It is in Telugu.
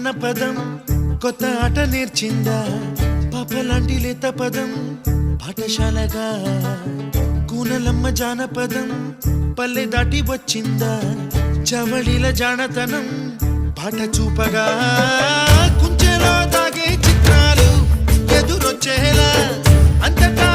అన్న పదం కొత్త ఆట నేర్చిందా పాపలాంటి లేత పదం పాఠశాలగా కూనలమ్మ జానపదం పల్లె దాటి వచ్చిందా చవళిల జానతనం పాట చూపగా కుంచెలో తాగే చిత్రాలు ఎదురొచ్చేలా అంతటా